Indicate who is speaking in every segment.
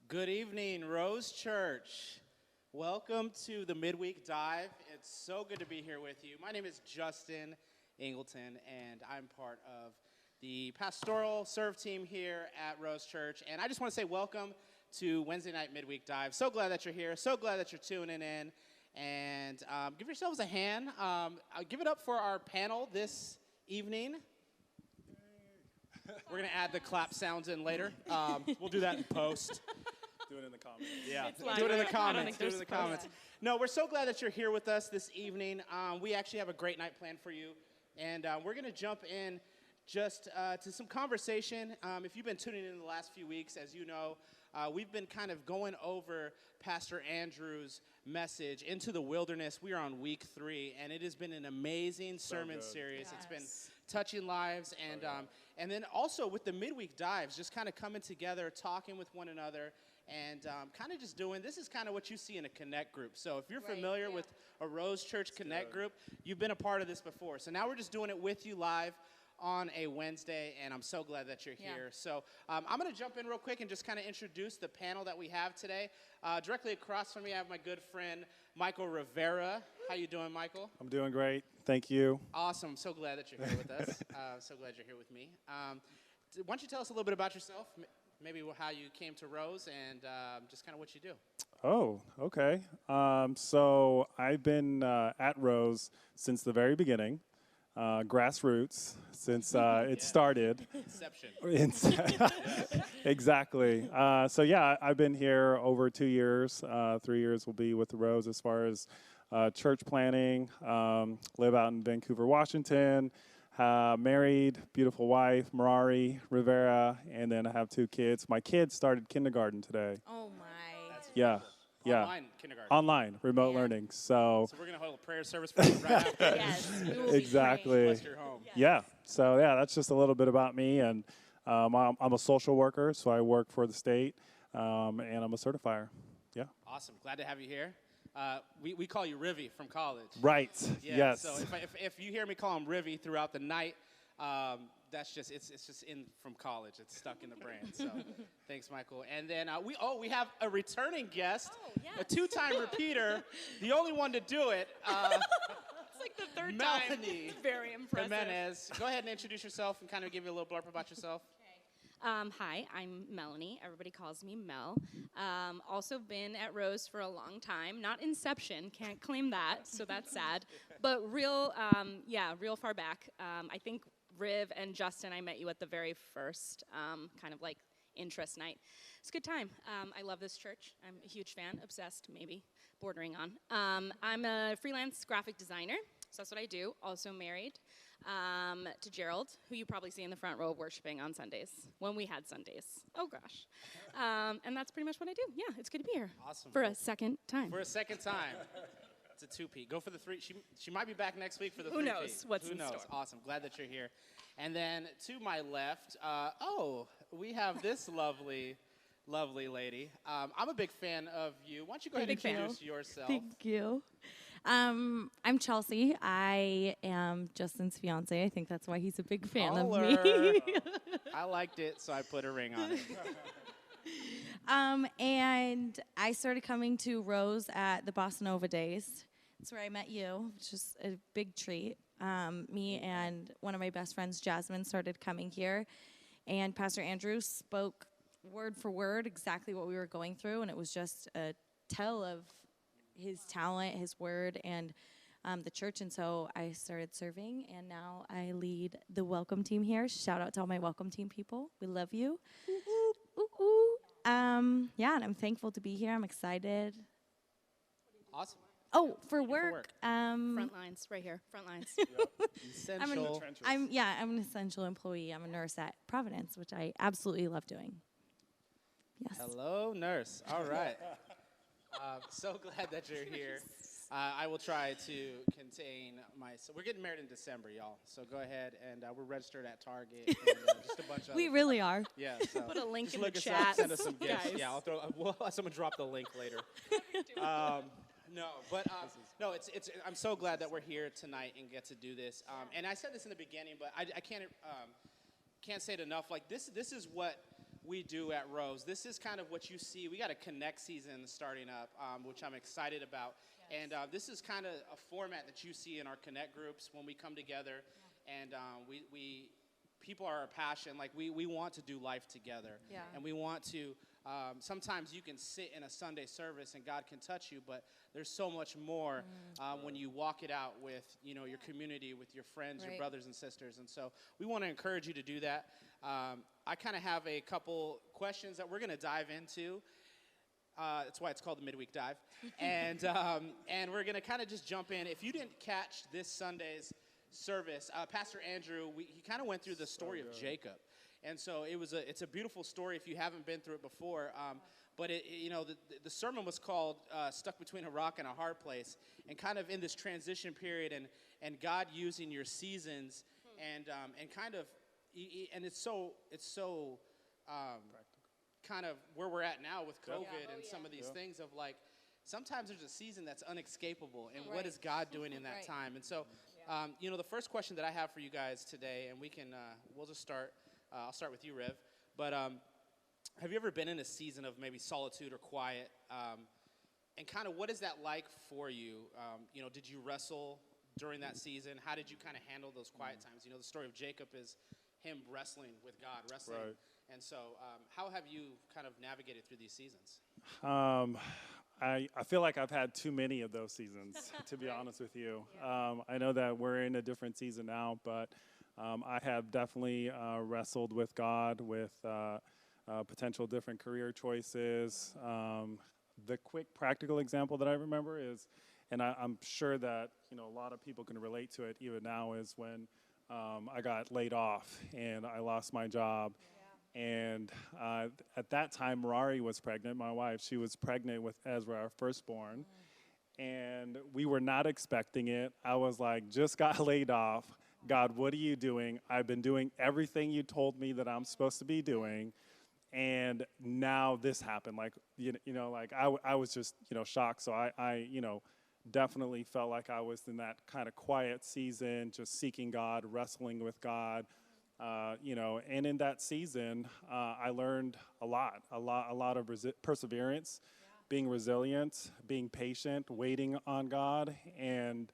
Speaker 1: Good evening, Rose Church. Welcome to the Midweek Dive. It's so good to be here with you. My name is Justin Ingleton, and I'm part of the pastoral serve team here at Rose Church. And I just want to say welcome to Wednesday Night Midweek Dive. So glad that you're here. So glad that you're tuning in. And give yourselves a hand. Give it up for our panel this evening. We're going to add the clap sounds in later. We'll do that in post.
Speaker 2: Do it in the comments.
Speaker 1: Yeah,
Speaker 3: live,
Speaker 1: do it in the
Speaker 3: right?
Speaker 1: comments. Do it in the
Speaker 3: supposed
Speaker 1: comments. No, we're so glad that you're here with us this evening. We actually have a great night planned for you, and we're going to jump in just to some conversation. If you've been tuning in the last few weeks, as you know, we've been kind of going over Pastor Andrew's message, Into the Wilderness. We are on week 3, and it has been an amazing sermon series. It's been touching lives, and then also with the midweek dives, just kind of coming together, talking with one another, and kind of just doing, this is kind of what you see in a Connect group. So if you're familiar with a Rose Church Connect group, you've been a part of this before. So now we're just doing it with you live on a Wednesday, and I'm so glad that you're here. So I'm going to jump in real quick and just kind of introduce the panel that we have today. Directly across from me, I have my good friend, Michael Rivera. How you doing, Michael?
Speaker 2: I'm doing great. Thank you.
Speaker 1: Awesome. I'm so glad that you're here with us. So glad you're here with me. Why don't you tell us a little bit about yourself, maybe how you came to Rose, and just kind of what you do.
Speaker 2: Oh, okay. So I've been at Rose since the very beginning, grassroots, since it started.
Speaker 1: Inception.
Speaker 2: Exactly. So yeah, I've been here over 2 years. 3 years will be with the Rose as far as church planning. Live out in Vancouver, Washington. Married, beautiful wife, Marari Rivera, and then I have 2 kids. My kids started kindergarten today.
Speaker 3: Oh my.
Speaker 2: Yeah.
Speaker 1: Online kindergarten.
Speaker 2: Online, remote learning. So
Speaker 1: we're going to hold a prayer service for you right after.
Speaker 3: Yes, we will be
Speaker 2: exactly.
Speaker 1: Bless your home.
Speaker 2: Yeah. So yeah, that's just a little bit about me, and I'm a social worker, so I work for the state, and I'm a certifier. Yeah.
Speaker 1: Awesome. Glad to have you here. We call you Rivy from college.
Speaker 2: Right.
Speaker 1: Yeah,
Speaker 2: Yes.
Speaker 1: So if you hear me call him Rivy throughout the night, that's just it's just in from college. It's stuck in the brain. So thanks, Michael. And then we have a returning guest, a 2-time repeater, the only one to do it.
Speaker 3: It's like the third
Speaker 1: Melanie
Speaker 3: time. Very impressive.
Speaker 1: Jimenez. Go ahead and introduce yourself and kind of give you a little blurb about yourself.
Speaker 4: Hi, I'm Melanie. Everybody calls me Mel. Also been at Rose for a long time. Not Inception, can't claim that, so that's sad. But real far back. I think Riv and Justin, I met you at the very first kind of like interest night. It's a good time. I love this church. I'm a huge fan, obsessed, maybe, bordering on. I'm a freelance graphic designer, so that's what I do. Also married. To Gerald, who you probably see in the front row worshiping on Sundays, when we had Sundays. Oh, gosh. And that's pretty much what I do. Yeah, it's good to be here.
Speaker 1: Awesome.
Speaker 4: For a second time.
Speaker 1: For a second time. It's a 2P. Go for the 3. She might be back next week for the 3P.
Speaker 4: Who knows what's
Speaker 1: Who
Speaker 4: in
Speaker 1: knows?
Speaker 4: store.
Speaker 1: Awesome. Glad that you're here. And then to my left, we have this lovely lady. I'm a big fan of you. Why don't you go ahead and introduce yourself?
Speaker 5: Thank you. I'm Chelsea. I am Justin's fiance. I think that's why he's a big fan of me.
Speaker 1: I liked it, so I put a ring on it.
Speaker 5: And I started coming to Rose at the Bossa Nova days. That's where I met you, which is a big treat. Me and one of my best friends, Jasmine, started coming here. And Pastor Andrew spoke word for word exactly what we were going through. And it was just a tell of his talent, his word, and the church. And so I started serving, and now I lead the welcome team here. Shout out to all my welcome team people. We love you. Ooh, ooh. Yeah, and I'm thankful to be here. I'm excited.
Speaker 1: Awesome.
Speaker 5: Oh, for work.
Speaker 4: Front lines, right here. Front lines.
Speaker 1: Essential.
Speaker 5: I'm an essential employee. I'm a nurse at Providence, which I absolutely love doing. Yes.
Speaker 1: Hello, nurse. All right. So glad that you're here. I will try to contain we're getting married in December, y'all. So go ahead, and we're registered at Target. And, just a bunch of
Speaker 5: We really are.
Speaker 1: Yeah. So
Speaker 4: Put a link
Speaker 1: just
Speaker 4: in the
Speaker 1: look us
Speaker 4: chat.
Speaker 1: up, send us some gifts.
Speaker 4: Guys.
Speaker 1: Yeah, we'll have someone drop the link later. No, it's. I'm so glad that we're here tonight and get to do this. And I said this in the beginning, but I can't say it enough. Like this is what we do at Rose. This is kind of what you see. We got a Connect season starting up, which I'm excited about. And this is kind of a format that you see in our Connect groups when we come together. And we people are our passion. Like, we want to do life together.
Speaker 5: Yeah.
Speaker 1: And we want to, sometimes you can sit in a Sunday service and God can touch you, but there's so much more when you walk it out with, you know, your community, with your friends, your
Speaker 5: Right.
Speaker 1: brothers and sisters. And so we want to encourage you to do that. I kind of have a couple questions that we're going to dive into. That's why it's called the Midweek Dive. And we're going to kind of just jump in. If you didn't catch this Sunday's service, Pastor Andrew, he kind of went through the story of Jacob. And so it's a beautiful story if you haven't been through it before. But the sermon was called Stuck Between a Rock and a Hard Place, and kind of in this transition period and God using your seasons and kind of, and it's so kind of where we're at now with COVID and some of these things of like, sometimes there's a season that's unescapable, and what is God doing in that time? And so, the first question that I have for you guys today, and we'll just start, I'll start with you, Riv, but have you ever been in a season of maybe solitude or quiet, and kind of what is that like for you? Did you wrestle during that season? How did you kind of handle those quiet times? The story of Jacob is him wrestling with God, wrestling.
Speaker 2: Right.
Speaker 1: And so how have you kind of navigated through these seasons?
Speaker 2: I feel like I've had too many of those seasons, to be honest with you. I know that we're in a different season now, but I have definitely wrestled with God, with potential different career choices. The quick practical example that I remember is, and I'm sure that a lot of people can relate to it even now, is when I got laid off and I lost my job. And at that time, Rari was pregnant, my wife. She was pregnant with Ezra, our firstborn. And we were not expecting it. I was like, just got laid off. God, what are you doing? I've been doing everything you told me that I'm supposed to be doing. And now this happened. Like, I was just, shocked. So I definitely felt like I was in that kind of quiet season, just seeking God, wrestling with God. And in that season, I learned a lot of perseverance, being resilient, being patient, waiting on God, and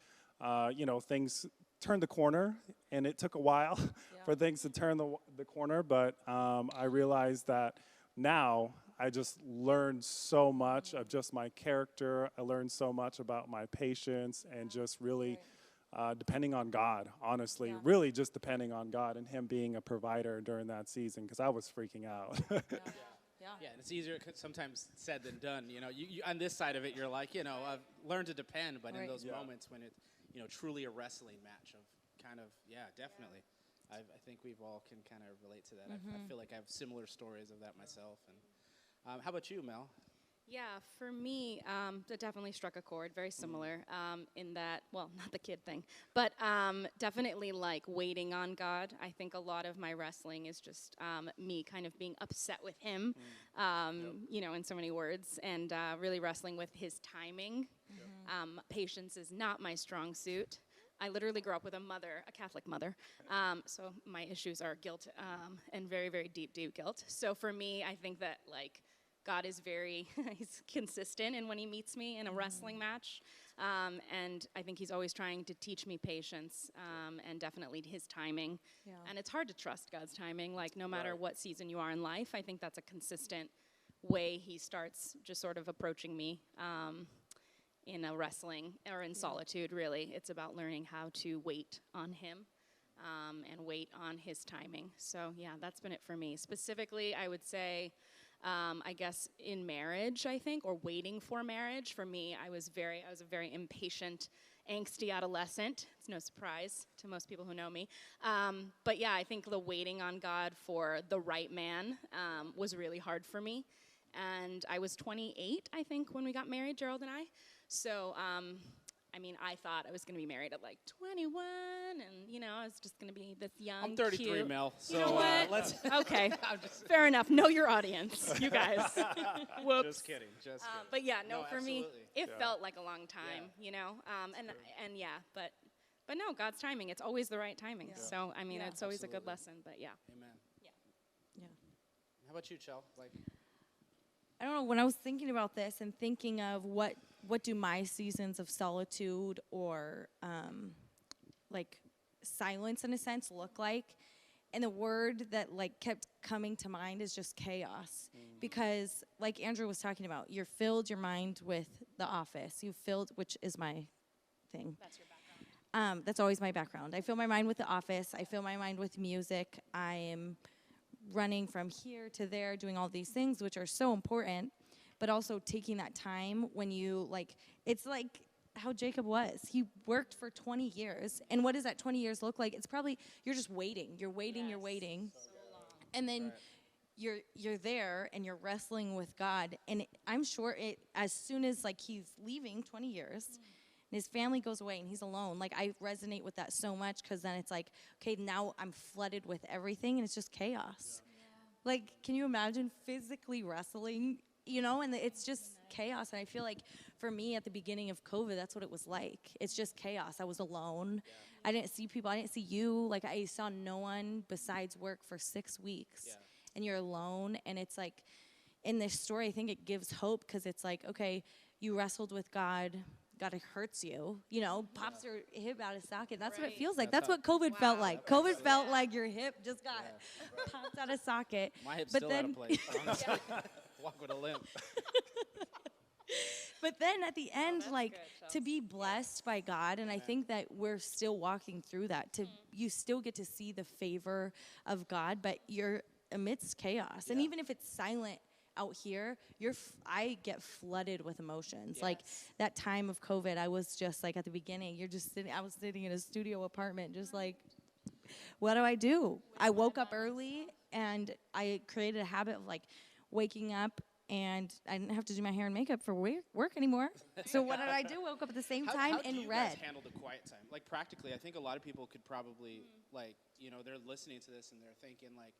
Speaker 2: things turned the corner, and it took a while for things to turn the corner, but I realized that now I just learned so much of just my character. I learned so much about my patience and just really depending on God, honestly, really just depending on God and Him being a provider during that season, because I was freaking out.
Speaker 1: Yeah, and it's easier sometimes said than done. You on this side of it, you're like, I've learned to depend, but in those moments when it's, truly a wrestling match of kind of, definitely. I think we've all can kind of relate to that. I feel like I have similar stories of that myself. And how about you, Mel?
Speaker 4: Yeah, for me, that definitely struck a chord, very similar in that, well, not the kid thing, but definitely like waiting on God. I think a lot of my wrestling is just me kind of being upset with Him, in so many words, and really wrestling with His timing. Patience is not my strong suit. I literally grew up with a Catholic mother, so my issues are guilt and very, very deep, deep guilt. So for me, I think that like God is he's consistent in when He meets me in a wrestling match. And I think He's always trying to teach me patience and definitely His timing. Yeah. And it's hard to trust God's timing, like no matter what season you are in life. I think that's a consistent way He starts just sort of approaching me in a wrestling or in solitude, really. It's about learning how to wait on Him and wait on His timing. So yeah, that's been it for me. Specifically, I would say, I guess in marriage, I think, or waiting for marriage. For me, I was a very impatient, angsty adolescent. It's no surprise to most people who know me. But yeah, I think the waiting on God for the right man was really hard for me. And I was 28, I think, when we got married, Gerald and I. So, I thought I was going to be married at like 21, and, I was just going to be this young,
Speaker 1: I'm 33,
Speaker 4: cute.
Speaker 1: Mel, so
Speaker 4: You know what?
Speaker 1: let's...
Speaker 4: Okay, fair enough. Know your audience, you guys. Whoops.
Speaker 1: Just kidding, just kidding.
Speaker 4: But yeah, for me,
Speaker 1: absolutely.
Speaker 4: it felt like a long time, but no, God's timing, it's always the right timing. So, it's always a good
Speaker 1: absolutely.
Speaker 4: lesson, but yeah.
Speaker 1: Amen.
Speaker 5: Yeah.
Speaker 1: How about you, Chell? Like,
Speaker 5: I don't know, when I was thinking about this and thinking of what do my seasons of solitude or like silence in a sense look like, and the word that like kept coming to mind is just chaos. Because like Andrew was talking about, you're filled your mind with The Office. You filled, which is my thing.
Speaker 4: That's your background.
Speaker 5: That's always my background. I fill my mind with The Office. I fill my mind with music. I am running from here to there, doing all these things, which are so important, but also taking that time when you like, it's like how Jacob was. He worked for 20 years. And what does that 20 years look like? It's probably, you're just waiting. You're waiting, you're waiting. And then you're there and you're wrestling with God. And I'm sure as soon as like he's leaving 20 years, and his family goes away and he's alone. Like I resonate with that so much because then it's like, okay, now I'm flooded with everything and it's just chaos. Like, can you imagine physically wrestling, and it's just chaos. And I feel like for me at the beginning of COVID, that's what it was like. It's just chaos. I was alone. I didn't see people. I didn't see you. Like I saw no one besides work for 6 weeks and you're alone. And it's like in this story, I think it gives hope because it's like, okay, you wrestled with God. God hurts you, pops your hip out of socket. That's what it feels like. That's what COVID felt like. COVID felt like your hip just got popped out of socket.
Speaker 1: my hip's
Speaker 5: But
Speaker 1: still out
Speaker 5: then-
Speaker 1: of place. Honestly. Walk with a limp.
Speaker 5: But then at the end,
Speaker 4: that's
Speaker 5: like
Speaker 4: good,
Speaker 5: to be blessed by God, and I think that we're still walking through that. You still get to see the favor of God, but you're amidst chaos. And even if it's silent out here, I get flooded with emotions. Like that time of COVID, I was just like at the beginning, I was sitting in a studio apartment, just like, what do I do? I woke up early and I created a habit of like waking up, and I didn't have to do my hair and makeup for work anymore. So what did I do? Woke up at the same time
Speaker 1: how do
Speaker 5: and
Speaker 1: you
Speaker 5: read.
Speaker 1: guys handle the quiet time? Like practically, I think a lot of people could probably like, they're listening to this and they're thinking like,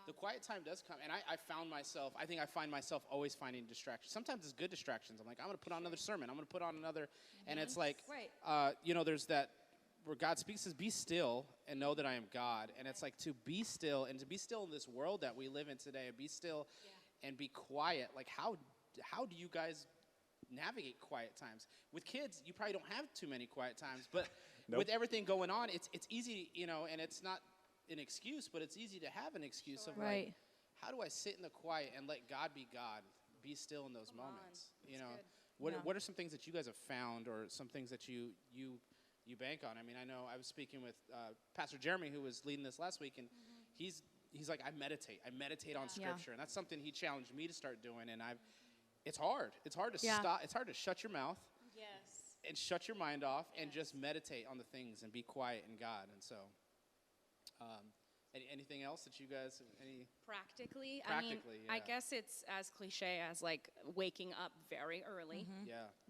Speaker 1: the quiet time does come. And I find myself always finding distractions. Sometimes it's good distractions. I'm like, I'm going to put on another sermon. I'm going to put on another. And it's like, there's that where God speaks, says, be still and know that I am God. And it's like to be still and to be still in this world that we live in today, be still and be quiet. Like how do you guys navigate quiet times? With kids, you probably don't have too many quiet times, but with everything going on, it's easy, and it's not an excuse, but it's easy to have an excuse of like, how do I sit in the quiet and let God be God, be still in those moments? What are some things that you guys have found, or some things that you bank on? I mean, I know I was speaking with Pastor Jeremy, who was leading this last week, and he's like, I meditate on Scripture, and that's something he challenged me to start doing. And it's hard to stop. It's hard to shut your mouth, and shut your mind off, and just meditate on the things and be quiet in God. And so, anything else that you guys
Speaker 4: Practically,
Speaker 1: yeah.
Speaker 4: I guess it's as cliche as like waking up very early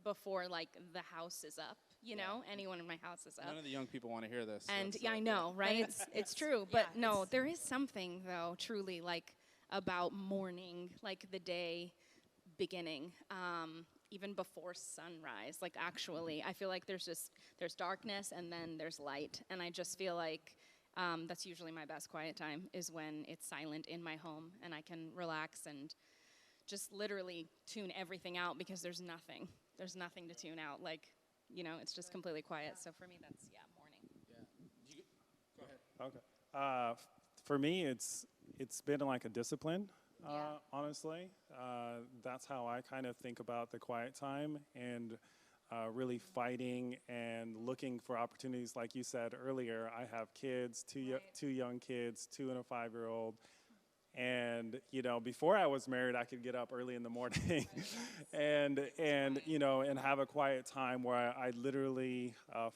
Speaker 4: before like the house is up. Anyone in my house is up.
Speaker 1: None of the young people want to hear this.
Speaker 4: And I know, right? It's true. But no, there is something though, truly like about morning, like the day beginning, even before sunrise. Like actually, I feel like there's darkness and then there's light, and I just feel like that's usually my best quiet time is when it's silent in my home and I can relax and just literally tune everything out because there's nothing to tune out. Like, it's just completely quiet. So for me, that's morning.
Speaker 1: Go ahead.
Speaker 2: Okay. For me, it's been like a discipline, honestly. That's how I kind of think about the quiet time, and really fighting and looking for opportunities. Like you said earlier, I have kids, two young kids, 2 and a 5-year-old. And, before I was married, I could get up early in the morning and have a quiet time where I literally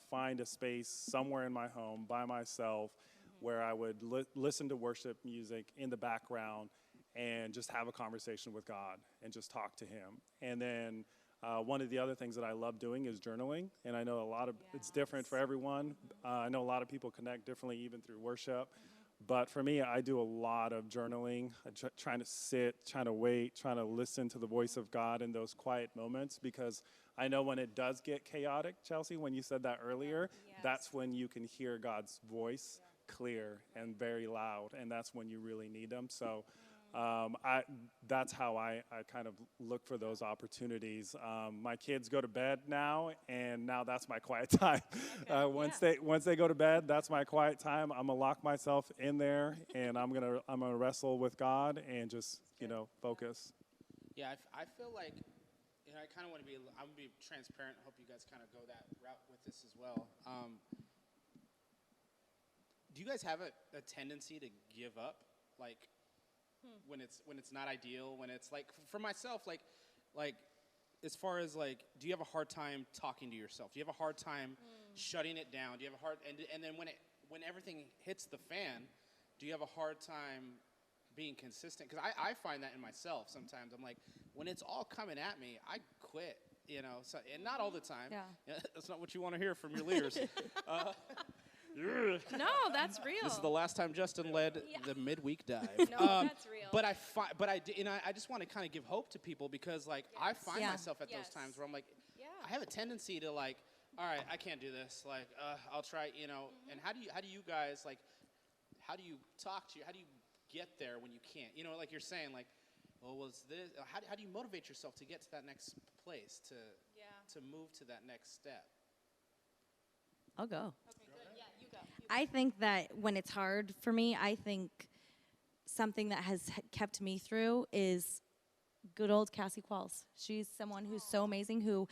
Speaker 2: find a space somewhere in my home by myself where I would listen to worship music in the background and just have a conversation with God and just talk to him. And then one of the other things that I love doing is journaling. And I know it's different for everyone. I know a lot of people connect differently even through worship. But for me, I do a lot of journaling, trying to sit, trying to wait, trying to listen to the voice of God in those quiet moments, because I know when it does get chaotic, Chelsea, when you said that earlier, that's when you can hear God's voice clear and very loud, and that's when you really need him. So That's how I kind of look for those opportunities. My kids go to bed now, and now that's my quiet time. Once they go to bed, that's my quiet time. I'm gonna lock myself in there, and I'm gonna wrestle with God and just focus.
Speaker 1: Yeah, I feel like, I kind of want to be. I'm gonna be transparent. I hope you guys kind of go that route with this as well. Do you guys have a tendency to give up, like when it's not ideal? When it's like, for myself, like as far as like, do you have a hard time talking to yourself? Do you have a hard time shutting it down? Do you have a hard and then when everything hits the fan, do you have a hard time being consistent? Because I find that in myself sometimes. I'm like, when it's all coming at me, I quit. So, and not all the time.
Speaker 5: Yeah.
Speaker 1: That's not what you want to hear from your leaders.
Speaker 4: No, that's real.
Speaker 1: This is the last time Justin led the midweek dive.
Speaker 4: No, that's real.
Speaker 1: But I just want to kind of give hope to people, because like I find myself at those times where I'm like, I have a tendency to like, all right, I can't do this. Like, I'll try. And how do you guys like? How do you talk to you? How do you get there when you can't? Like you're saying, like, well, was this? How do you motivate yourself to get to that next place, to move to that next step?
Speaker 5: I'll go.
Speaker 4: Okay, good. Yeah, you go.
Speaker 5: I think that when it's hard for me, I think something that has kept me through is good old Cassie Qualls. She's someone who's so amazing, who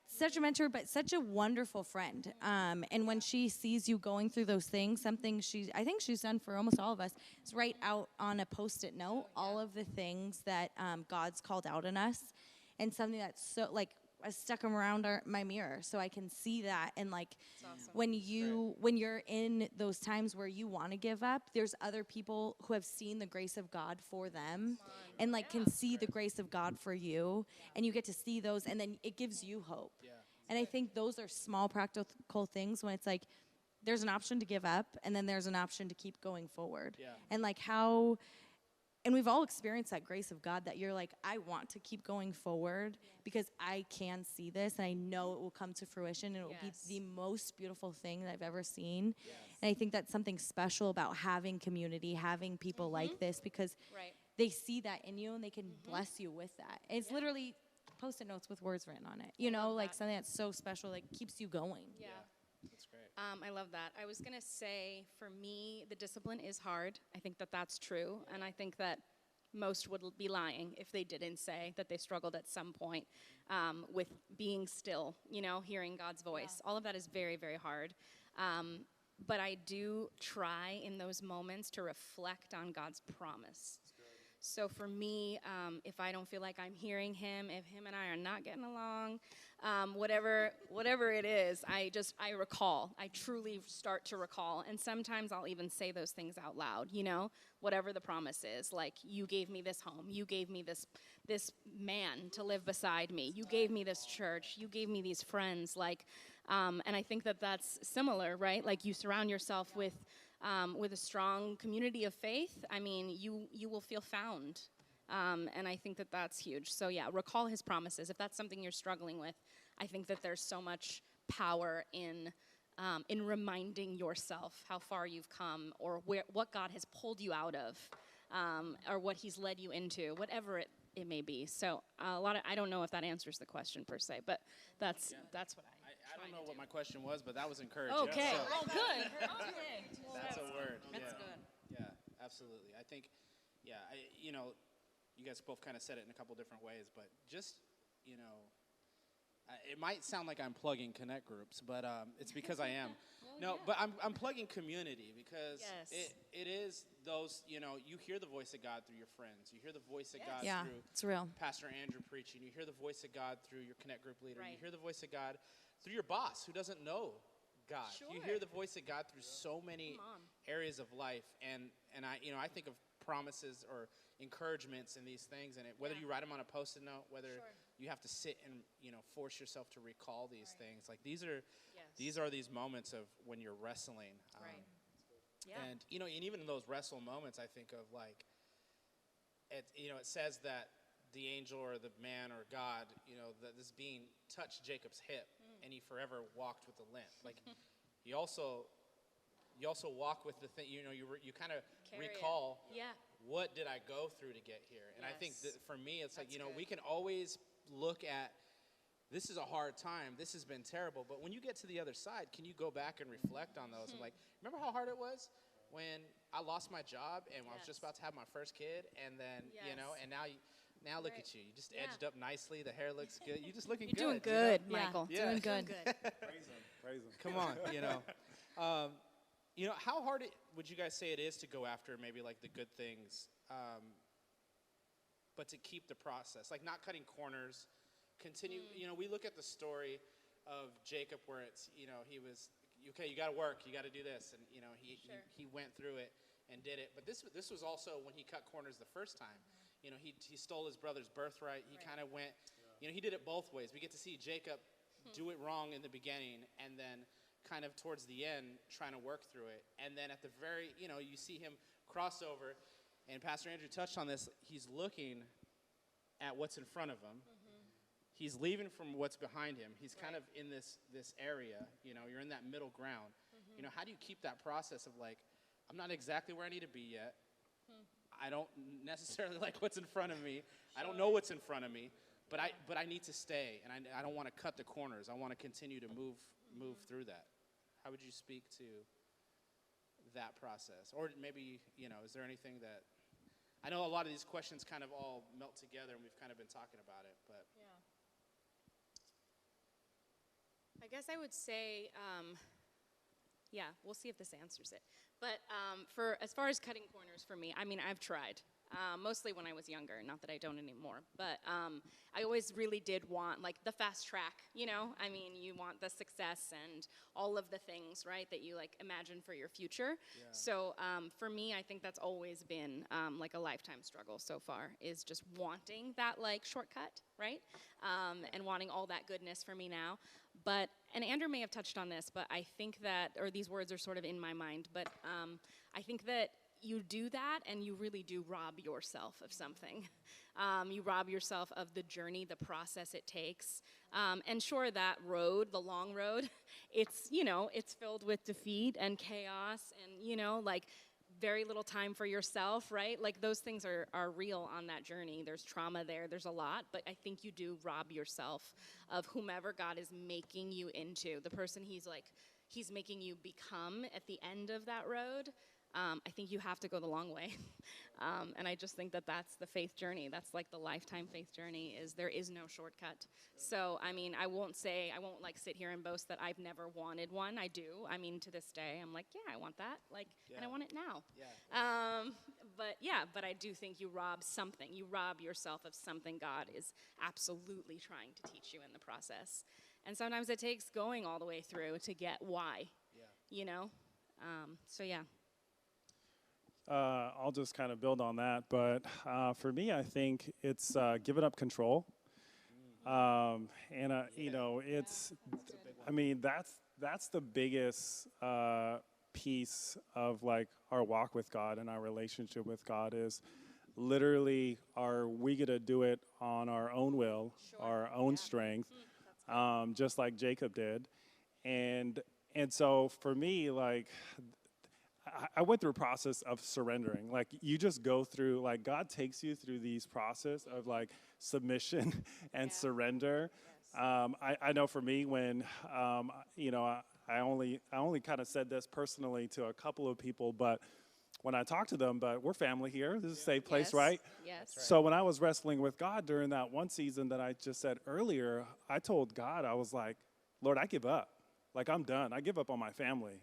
Speaker 5: such a mentor, but such a wonderful friend. And when she sees you going through those things, something I think she's done for almost all of us, is write out on a Post-it note all of the things that God's called out in us, and something that's so like, I stuck them around my mirror so I can see that. And like,
Speaker 4: awesome.
Speaker 5: when you're in those times where you want to give up, there's other people who have seen the grace of God for them, and like can see the grace of God for you, and you get to see those, and then it gives you hope. And I think those are small practical things when it's like, there's an option to give up, and then there's an option to keep going forward. And like and we've all experienced that grace of God, that you're like, I want to keep going forward because I can see this, and I know it will come to fruition, and it will be the most beautiful thing that I've ever seen. And I think that's something special about having community, having people like this, because they see that in you, and they can bless you with that. And it's literally Post-it notes with words written on it, like something that's so special, like keeps you going.
Speaker 4: Yeah.
Speaker 1: That's great.
Speaker 4: I love that. I was going to say, for me, the discipline is hard. I think that that's true. And I think that most would be lying if they didn't say that they struggled at some point with being still, hearing God's voice. All of that is very, very hard. But I do try in those moments to reflect on God's promise. So for me, if I don't feel like I'm hearing him, if him and I are not getting along, whatever it is, I recall. I truly start to recall. And sometimes I'll even say those things out loud, whatever the promise is. Like, you gave me this home. You gave me this man to live beside me. You gave me this church. You gave me these friends. Like, and I think that that's similar, right? Like, you surround yourself with a strong community of faith. I mean, you will feel found. And I think that that's huge. So yeah, recall his promises. If that's something you're struggling with, I think that there's so much power in reminding yourself how far you've come, or what God has pulled you out of, or what he's led you into, whatever it may be. So I don't know if that answers the question per se, but that's what
Speaker 1: I don't know what my question was, but that was encouraging.
Speaker 4: Okay.
Speaker 1: So
Speaker 4: Oh, good.
Speaker 1: that's a word.
Speaker 3: That's good.
Speaker 1: Yeah, absolutely. I think, you guys both kind of said it in a couple different ways, but just, it might sound like I'm plugging connect groups, but it's because I am. But I'm plugging community, because it is those, you hear the voice of God through your friends. You hear the voice of God through
Speaker 5: it's real.
Speaker 1: Pastor Andrew preaching. You hear the voice of God through your connect group leader.
Speaker 4: Right.
Speaker 1: You hear the voice of God through your boss who doesn't know God.
Speaker 4: Sure.
Speaker 1: You hear the voice of God through so many areas of life, and I think of promises or encouragements in these things, and whether you write them on a Post-it note, whether you have to sit and force yourself to recall these things, like these are these moments of when you're wrestling, and and even in those wrestle moments, I think of like it says that the angel or the man or God, that this being touched Jacob's hip, and he forever walked with a limp. Like, he also you also walk with the thing. You know, you kind of
Speaker 4: Carry it.
Speaker 1: recall.
Speaker 4: Yeah.
Speaker 1: What did I go through to get here? And I think
Speaker 4: Yes.
Speaker 1: that for me, it's like,
Speaker 4: That's
Speaker 1: you know,
Speaker 4: good.
Speaker 1: we can always look at, this is a hard time, this has been terrible, but when you get to the other side, can you go back and reflect on those? And like, remember how hard it was when I lost my job and I was just
Speaker 4: Yes.
Speaker 1: about to have my first kid, and then, you know,
Speaker 4: Yes.
Speaker 1: and now look
Speaker 4: Right.
Speaker 1: at you. You just
Speaker 4: Yeah.
Speaker 1: edged up nicely, the hair looks good, you're just looking
Speaker 4: You're doing
Speaker 1: good. you know?
Speaker 4: good,
Speaker 5: Yeah.
Speaker 4: Michael.
Speaker 1: Yeah.
Speaker 5: Doing good.
Speaker 2: Praise him.
Speaker 1: Come on, you know. You know, how hard would you guys say it is to go after maybe like the good things, but to keep the process, like not cutting corners, continue. You know, we look at the story of Jacob where it's, you know, he was, okay, you got to work, you got to do this, and you know, he went through it and did it. But this was also when he cut corners the first time. You know, he stole his brother's birthright. He kind of went, you know, he did it both ways. We get to see Jacob do it wrong in the beginning, and then kind of towards the end trying to work through it. And then at the very, you know, you see him cross over, and Pastor Andrew touched on this. He's looking at what's in front of him. He's leaving from what's behind him. He's kind of in this area, you know, you're in that middle ground. You know, how do you keep that process of like, I'm not exactly where I need to be yet. I don't necessarily like what's in front of me. I don't know what's in front of me, but I need to stay, and I don't want to cut the corners. I want to continue to move through that. How would you speak to that process? Or maybe, you know, is there anything that, I know a lot of these questions kind of all melt together, and we've kind of been talking about it, but.
Speaker 4: I guess I would say, yeah, we'll see if this answers it. But for as far as cutting corners for me, I mean, I've tried. Mostly when I was younger, not that I don't anymore. But I always really did want, like, the fast track, you know? I mean, you want the success and all of the things, right, that you, like, imagine for your future. Yeah. So for me, I think that's always been, like, a lifetime struggle so far, is just wanting that, like, shortcut, right? And wanting all that goodness for me now. But, and Andrew may have touched on this, but I think that, or these words are sort of in my mind, but I think that you do that and you really do rob yourself of something. You rob yourself of the journey, the process it takes. And sure, that road, the long road, it's, you know, it's filled with defeat and chaos and, you know, like very little time for yourself, right? Like those things are real on that journey. There's trauma there, there's a lot, but I think you do rob yourself of whomever God is making you into, the person he's making you become at the end of that road. I think you have to go the long way. And I just think that that's the faith journey. That's like the lifetime faith journey, is there is no shortcut. So, I mean, I won't like sit here and boast that I've never wanted one. I do. I mean, to this day, I'm like, yeah, I want that. Like, and I want it now.
Speaker 1: Yeah.
Speaker 4: But I do think you rob something. You rob yourself of something God is absolutely trying to teach you in the process. And sometimes it takes going all the way through to get why, you know? So, yeah.
Speaker 2: I'll just kind of build on that, but for me, I think it's giving up control, you know, it's. I mean, that's the biggest piece of like our walk with God and our relationship with God is literally, are we gonna do it on our own will, our own strength, just like Jacob did, and so for me, like. I went through a process of surrendering. Like you just go through, like God takes you through these process of like submission and surrender. I know for me when, you know, I only kind of said this personally to a couple of people, but when I talk to them, but we're family here. This is a safe place, right?
Speaker 4: Yes.
Speaker 2: So when I was wrestling with God during that one season that I just said earlier, I told God, I was like, Lord, I give up. Like I'm done. I give up on my family.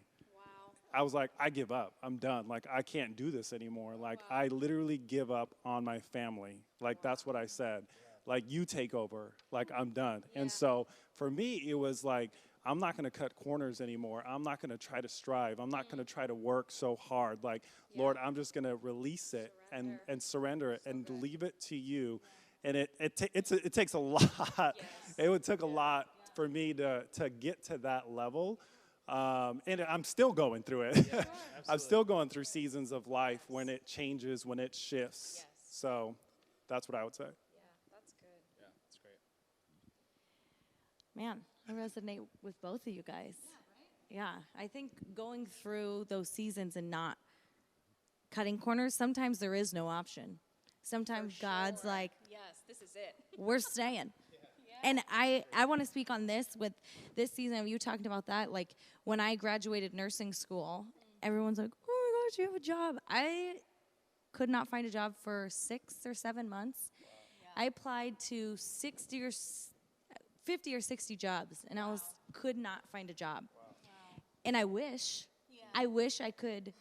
Speaker 2: I was like, I give up. I'm done. Like, I can't do this anymore. Like, I literally give up on my family. Like, that's what I said. Like, you take over. Like, I'm done. And so for me, it was like, I'm not going to cut corners anymore. I'm not going to try to strive. I'm not going to try to work so hard. Like, Lord, I'm just going to release it and surrender it and leave it to you. And it takes a lot. It took a lot for me to get to that level. And I'm still going through it.
Speaker 1: Yeah,
Speaker 2: I'm still going through seasons of life when it changes, when it shifts.
Speaker 4: Yes.
Speaker 2: So that's what I would say.
Speaker 4: Yeah, that's good.
Speaker 1: Yeah, that's great.
Speaker 5: Man, I resonate with both of you guys. Yeah, I think going through those seasons and not cutting corners, sometimes there is no option. Sometimes God's like,
Speaker 4: yes, this is it.
Speaker 5: we're staying. And I want to speak on this with this season of you talking about that. Like when I graduated nursing school, everyone's like, oh my gosh, you have a job. I could not find a job for 6 or 7 months. I applied to 50 or 60 jobs, and could not find a job. And I wish I could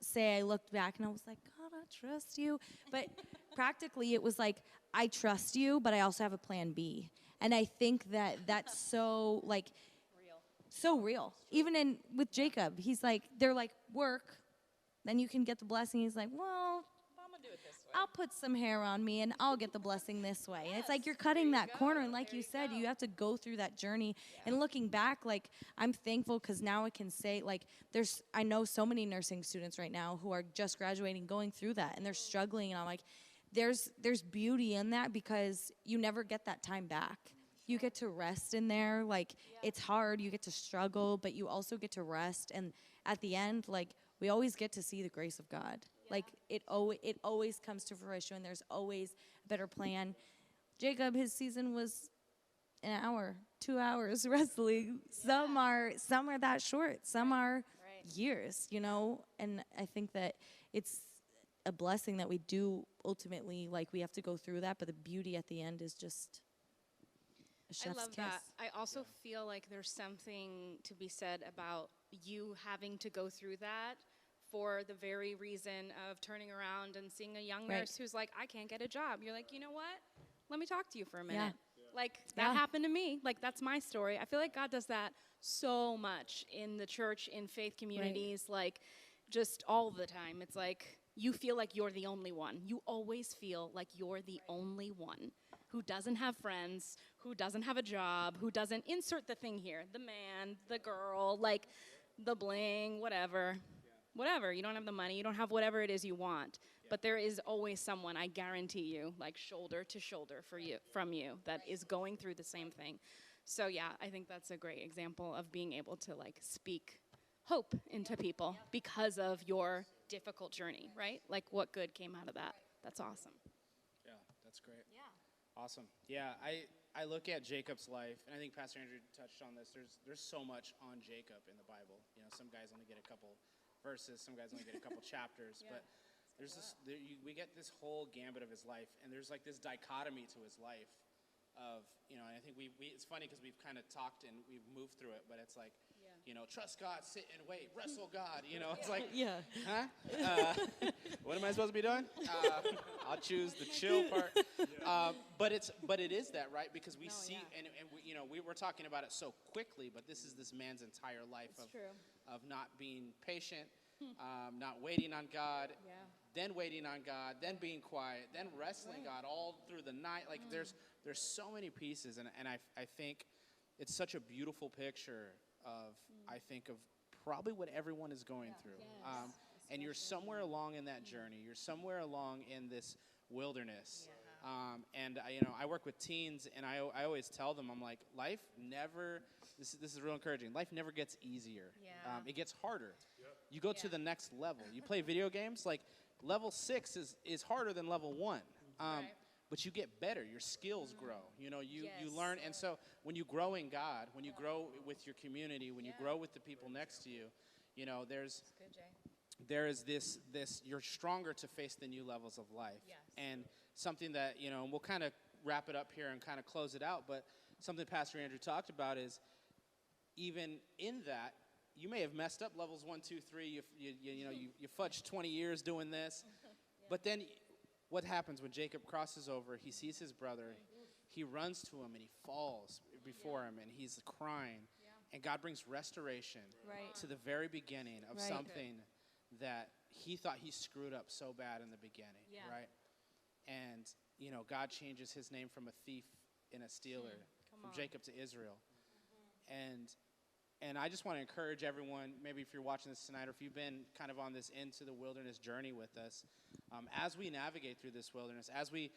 Speaker 5: say I looked back and I was like, God, I trust you. But practically it was like, I trust you, but I also have a plan B. And I think that that's so like so real. Even with Jacob, he's like, they're like, work, then you can get the blessing. He's like, well, I'll put some hair on me and I'll get the blessing this way. And it's like you're cutting that corner. And like you said, you have to go through that journey. And looking back, like I'm thankful because now I can say, like, I know so many nursing students right now who are just graduating, going through that, and they're struggling. And I'm like, there's beauty in that because you never get that time back. You get to rest in there. Like, it's hard. You get to struggle, but you also get to rest. And at the end, like, we always get to see the grace of God. Like, it always comes to fruition. There's always a better plan. Jacob, his season was an hour, 2 hours wrestling. Some are that short. Some are years, you know? And I think that it's a blessing that we do ultimately, like, we have to go through that, but the beauty at the end is just a chef's
Speaker 4: I love
Speaker 5: kiss.
Speaker 4: that. I also feel like there's something to be said about you having to go through that for the very reason of turning around and seeing a young nurse who's like, I can't get a job. You're like, you know what? Let me talk to you for a minute. Like, that happened to me. Like, that's my story. I feel like God does that so much in the church, in faith communities, like, just all the time. It's like, you feel like you're the only one. You always feel like you're the only one who doesn't have friends, who doesn't have a job, who doesn't insert the thing here, the man, the girl, like, the bling, whatever. Whatever, you don't have the money, you don't have whatever it is you want, but there is always someone, I guarantee you, like shoulder to shoulder from you that is going through the same thing. So yeah, I think that's a great example of being able to like speak hope into people because of your difficult journey, right? Like what good came out of that? That's awesome.
Speaker 1: Yeah, that's great. Yeah. Awesome. Yeah, I look at Jacob's life, and I think Pastor Andrew touched on this. There's so much on Jacob in the Bible. You know, some guys only get a couple verses, some guys only get a couple chapters, but we get this whole gambit of his life, and there's like this dichotomy to his life of, you know, and I think it's funny because we've kind of talked and we've moved through it, but it's like, you know, trust God, sit and wait, wrestle God, you know, it's like, huh? What am I supposed to be doing? I'll choose the chill part. But it is that, right? Because we see, and we, you know, we were talking about it so quickly, but this is this man's entire life of not being patient, not waiting on God, then waiting on God, then being quiet, then wrestling God all through the night. Like there's so many pieces, and I think it's such a beautiful picture of, I think, of probably what everyone is going through. And you're somewhere along in that journey. You're somewhere along in this wilderness. And I work with teens, and I always tell them, I'm like, life never, this is real encouraging, life never gets easier. It gets harder. You go to the next level. You play video games, like level 6 is harder than level 1. But you get better. Your skills grow. You know, you learn. And so when you grow in God, when you grow with your community, when you grow with the people next to you, you know, there is this you're stronger to face the new levels of life. And something that, you know, and we'll kind of wrap it up here and kind of close it out, but something Pastor Andrew talked about is even in that, you may have messed up levels 1, 2, 3. You fudged 20 years doing this, but then what happens when Jacob crosses over? He sees his brother. He runs to him and he falls before him and he's crying. And God brings restoration to the very beginning of something that he thought he screwed up so bad in the beginning, right? And, you know, God changes his name from a thief and a stealer, from Jacob to Israel. And I just want to encourage everyone, maybe if you're watching this tonight or if you've been kind of on this into the wilderness journey with us, as we navigate through this wilderness, as we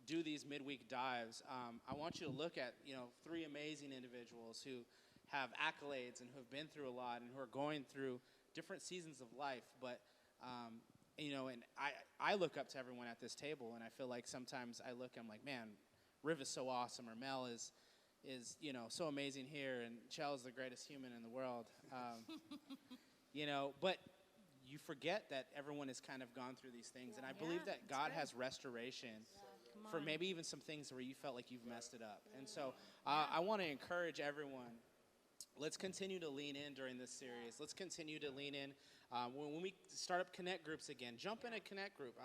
Speaker 1: do these midweek dives, I want you to look at, you know, 3 amazing individuals who have accolades and who have been through a lot and who are going through different seasons of life. But, you know, and I look up to everyone at this table, and I feel like sometimes I'm like, man, Riv is so awesome, or Mel is you know, so amazing here, and Chell is the greatest human in the world. You know, but you forget that everyone has kind of gone through these things, and I believe that God has restoration for maybe even some things where you felt like you've messed it up. And so I want to encourage everyone, let's continue to lean in during this series. Let's continue to lean in. When we start up connect groups again, jump in a connect group.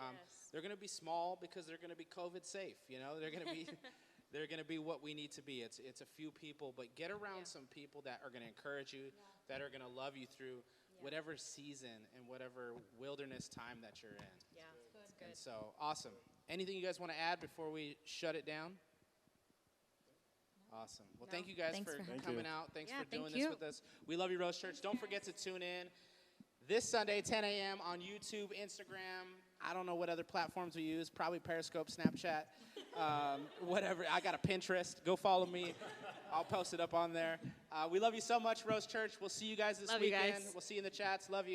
Speaker 1: They're going to be small because they're going to be COVID safe. You know, they're going to be they're going to be what we need to be. It's a few people, but get around some people that are going to encourage you, that are going to love you through whatever season and whatever wilderness time that you're in.
Speaker 3: Yeah, it's good.
Speaker 1: And so, awesome. Anything you guys want to add before we shut it down? Awesome. Well, thank you guys
Speaker 5: Thanks
Speaker 1: for
Speaker 5: for
Speaker 1: coming out. Thanks
Speaker 3: Yeah,
Speaker 1: for doing
Speaker 3: thank
Speaker 1: this
Speaker 3: you.
Speaker 1: with us. We love you, Rose Church. Don't forget to tune in this Sunday, 10 a.m. on YouTube, Instagram. I don't know what other platforms we use. Probably Periscope, Snapchat, whatever. I got a Pinterest. Go follow me. I'll post it up on there. We love you so much, Rose Church. We'll see you guys this
Speaker 3: Love you
Speaker 1: weekend.
Speaker 3: guys.
Speaker 1: We'll see you in the chats. Love you.